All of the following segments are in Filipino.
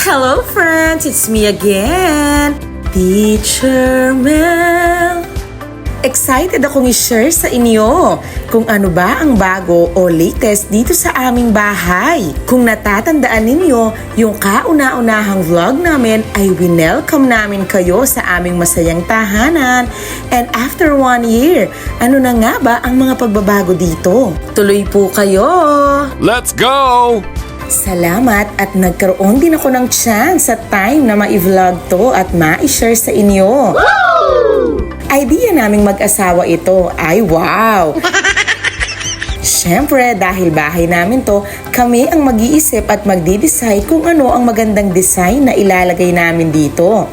Hello friends! It's me again, Teacher Mel. Excited akong i-share sa inyo kung ano ba ang bago o latest dito sa aming bahay. Kung natatandaan ninyo, yung kauna-unahang vlog namin ay winelcome namin kayo sa aming masayang tahanan. And after 1 year, ano na nga ba ang mga pagbabago dito? Tuloy po kayo! Let's go! Salamat at nagkaroon din ako ng chance at time na ma-vlog to at ma-share sa inyo. Woo! Idea naming mag-asawa ito ay wow! Siyempre, dahil bahay namin to, kami ang mag-iisip at magdi-decide kung ano ang magandang design na ilalagay namin dito.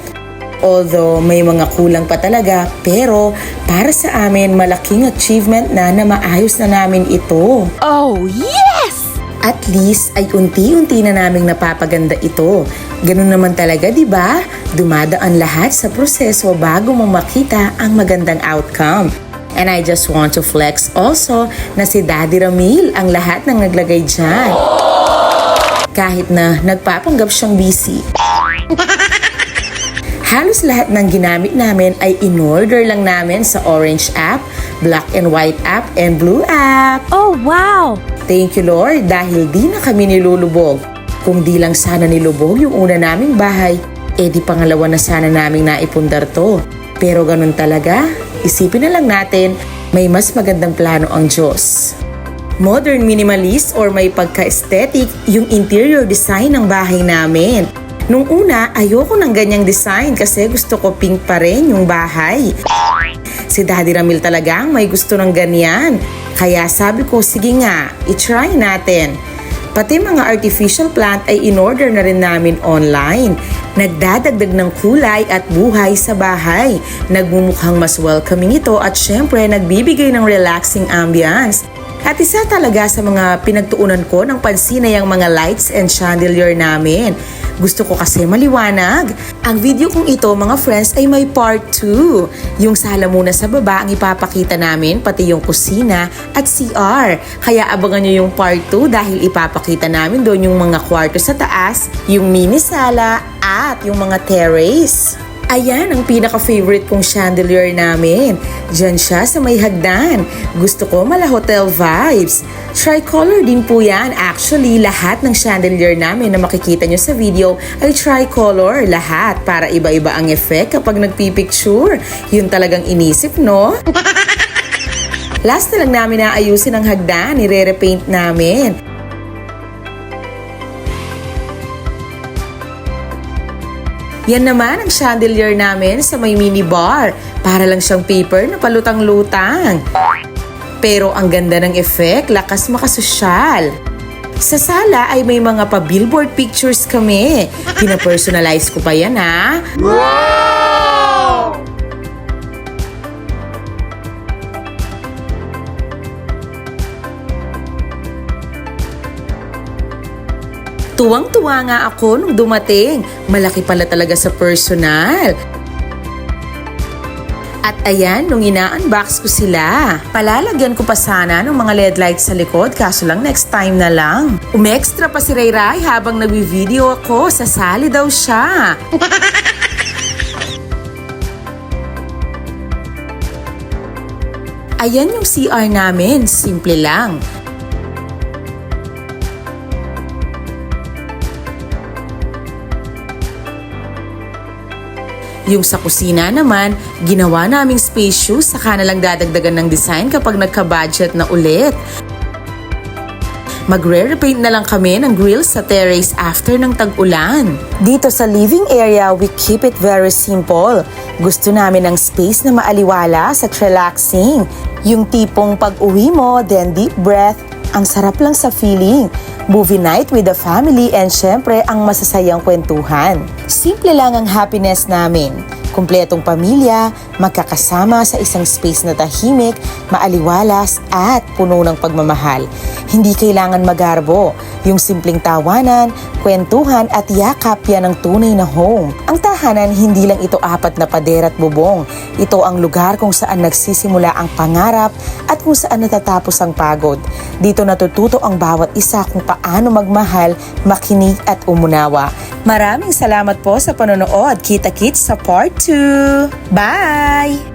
Although may mga kulang pa talaga, pero para sa amin malaking achievement na maayos na namin ito. Oh, yes! At least ay unti-unti na naming napapaganda ito. Ganun naman talaga, di ba? Dumadaan lahat sa proseso bago mo makita ang magandang outcome. And I just want to flex also na si Daddy Ramil ang lahat ng naglagay dyan. Kahit na nagpapanggap siyang busy. Halos lahat ng ginamit namin ay in-order lang namin sa Orange app, Black and White app, and Blue app. Oh, wow! Thank you Lord dahil di na kami nilulubog. Kung di lang sana nilubog yung una naming bahay, di pangalawa na sana naming naipundar to. Pero ganun talaga, isipin na lang natin, may mas magandang plano ang Diyos. Modern minimalist or may pagka-aesthetic yung interior design ng bahay namin. Nung una, ayoko ng ganyang design kasi gusto ko pink pa rin yung bahay. Si Daddy Ramil talagang may gusto ng ganyan. Kaya sabi ko, sige nga, i-try natin. Pati mga artificial plant ay in-order na rin namin online. Nagdadagdag ng kulay at buhay sa bahay. Nagmumukhang mas welcoming ito at syempre nagbibigay ng relaxing ambience. At isa talaga sa mga pinagtuunan ko ng pansin ay ang mga lights and chandelier namin. Gusto ko kasi maliwanag. Ang video kong ito mga friends ay may part 2. Yung sala muna sa baba ang ipapakita namin, pati yung kusina at CR. Kaya abangan nyo yung part 2 dahil ipapakita namin doon yung mga kwarto sa taas, yung mini sala at yung mga terrace. Ayan ang pinaka-favorite kong chandelier namin. Diyan siya sa may hagdan. Gusto ko mala hotel vibes. Tricolor din po yan. Actually, lahat ng chandelier namin na makikita nyo sa video ay tricolor. Lahat para iba-iba ang effect kapag nagpipicture. Yun talagang inisip, no? Last na lang namin naayusin ang hagdan. Nire-repaint namin. Yan naman ang chandelier namin sa may mini bar. Para lang siyang paper na palutang-lutang. Pero ang ganda ng effect, lakas makasosyal. Sa sala ay may mga pa-billboard pictures kami. Pina-personalize ko pa yan ha. Wow! Tuwang-tuwa nga ako nung dumating. Malaki pala talaga sa personal. At ayan, nung ina-unbox ko sila, palalagyan ko pa sana ng mga LED lights sa likod kaso lang next time na lang. Umextra pa si Rayray habang nagwi-video ako, sasali daw siya. Ayan yung CR namin, simple lang. Yung sa kusina naman, ginawa naming spacious, saka na lang dadagdagan ng design kapag nagka-budget na ulit. Magre-repaint na lang kami ng grills sa terrace after ng tag-ulan. Dito sa living area, we keep it very simple. Gusto namin ng space na maaliwalas at relaxing. Yung tipong pag-uwi mo, then deep breath, ang sarap lang sa feeling. Movie night with the family and syempre ang masasayang kwentuhan. Simple lang ang happiness namin. Kumpletong pamilya, magkakasama sa isang space na tahimik, maaliwalas at puno ng pagmamahal. Hindi kailangan magarbo. Yung simpleng tawanan, kwentuhan at yakap yan ang tunay na home. Ang tahanan, hindi lang ito 4 na pader at bubong. Ito ang lugar kung saan nagsisimula ang pangarap at kung saan natatapos ang pagod. Dito natututo ang bawat isa kung paano magmahal, makinig at umunawa. Maraming salamat po sa panonood. Kita-kits sa part 2. Bye!